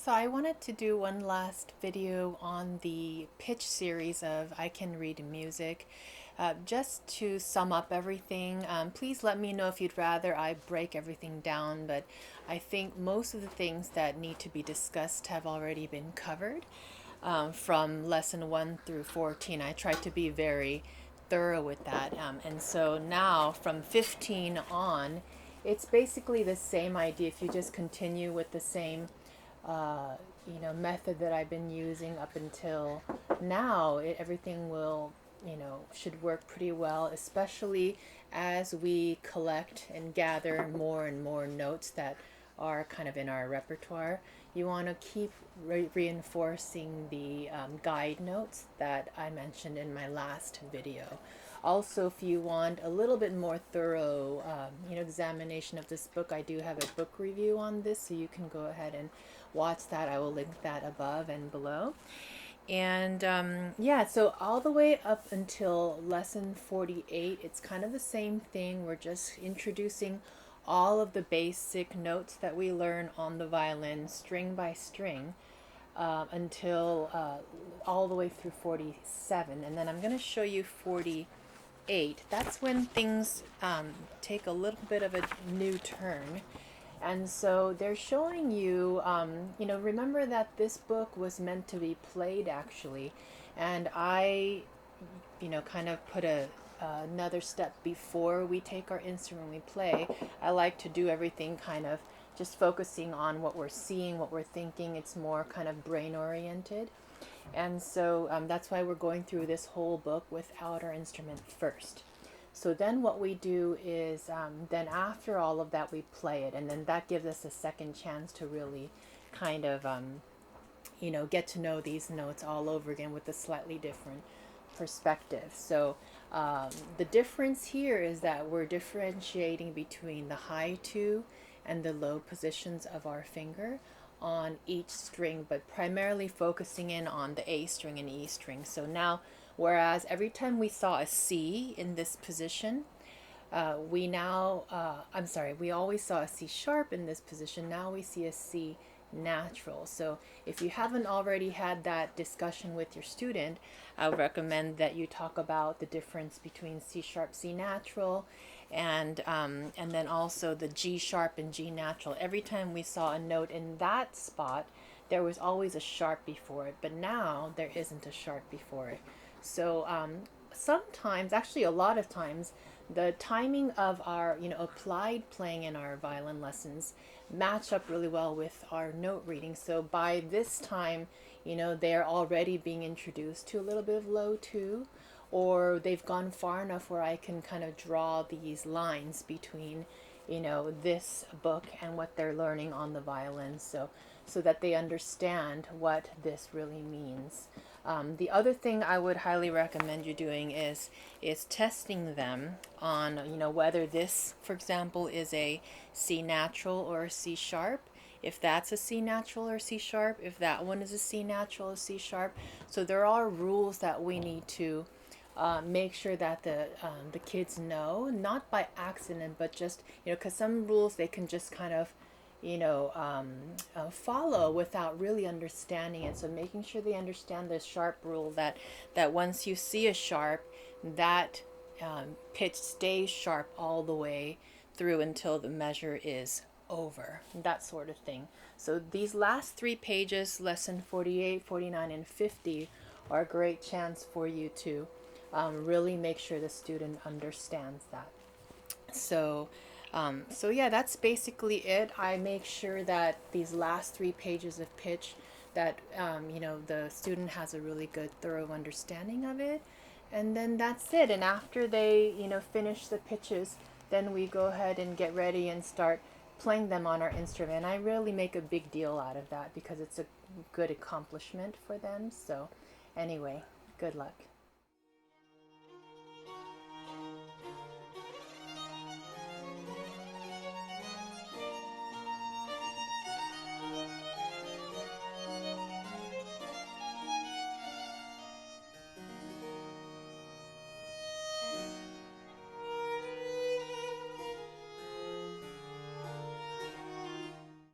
So I wanted to do one last video on the pitch series of I Can Read Music. Just to sum up everything, please let me know if you'd rather I break everything down, but I think most of the things that need to be discussed have already been covered from lesson 1 through 14. I tried to be very thorough with that. And so now from 15 on, it's basically the same idea. If you just continue with the same uh, method that I've been using up until now, everything will, should work pretty well, especially as we collect and gather more and more notes that are kind of in our repertoire. You want to keep reinforcing the guide notes that I mentioned in my last video. Also, if you want a little bit more thorough, examination of this book, I do have a book review on this, so you can go ahead and watch that. I will link that above and below. And yeah, so all the way up until lesson 48, it's kind of the same thing. We're just introducing all of the basic notes that we learn on the violin, string by string, until all the way through 47. And then I'm going to show you 48. That's when things take a little bit of a new turn. And so they're showing you, remember that this book was meant to be played actually. And I, kind of put another step before we take our instrument we play. I like to do everything kind of just focusing on what we're seeing, what we're thinking. It's more kind of brain oriented. And so that's why we're going through this whole book without our instrument first. So then what we do is then after all of that we play it, and then that gives us a second chance to really kind of get to know these notes all over again with a slightly different perspective. So the difference here is that we're differentiating between the high two and the low positions of our finger on each string, but primarily focusing in on the A string and E string. So now, whereas every time we saw a C in this position, we always saw a C sharp in this position. Now we see a C natural. So if you haven't already had that discussion with your student, I would recommend that you talk about the difference between C sharp, C natural, and then also the G sharp and G natural. Every time we saw a note in that spot, there was always a sharp before it, but now there isn't a sharp before it. So sometimes, actually a lot of times, the timing of our applied playing in our violin lessons match up really well with our note reading. So by this time, they're already being introduced to a little bit of low two, or they've gone far enough where I can kind of draw these lines between this book and what they're learning on the violin, so that they understand what this really means. The other thing I would highly recommend you doing is testing them on whether this, for example, is a C natural or a C sharp. If that's a C natural or C sharp, if that one is a C natural or C sharp. So there are rules that we need to make sure that the kids know, not by accident, but just because some rules they can just kind of follow without really understanding it. So making sure they understand the sharp rule, that once you see a sharp, that pitch stays sharp all the way through until the measure is over, that sort of thing. So these last 3 pages, lesson 48, 49, and 50, are a great chance for you to really make sure the student understands that. So yeah, that's basically it. I make sure that these last 3 pages of pitch, that the student has a really good thorough understanding of it, and then that's it. And after they finish the pitches, then we go ahead and get ready and start playing them on our instrument. I really make a big deal out of that because it's a good accomplishment for them. So anyway, good luck.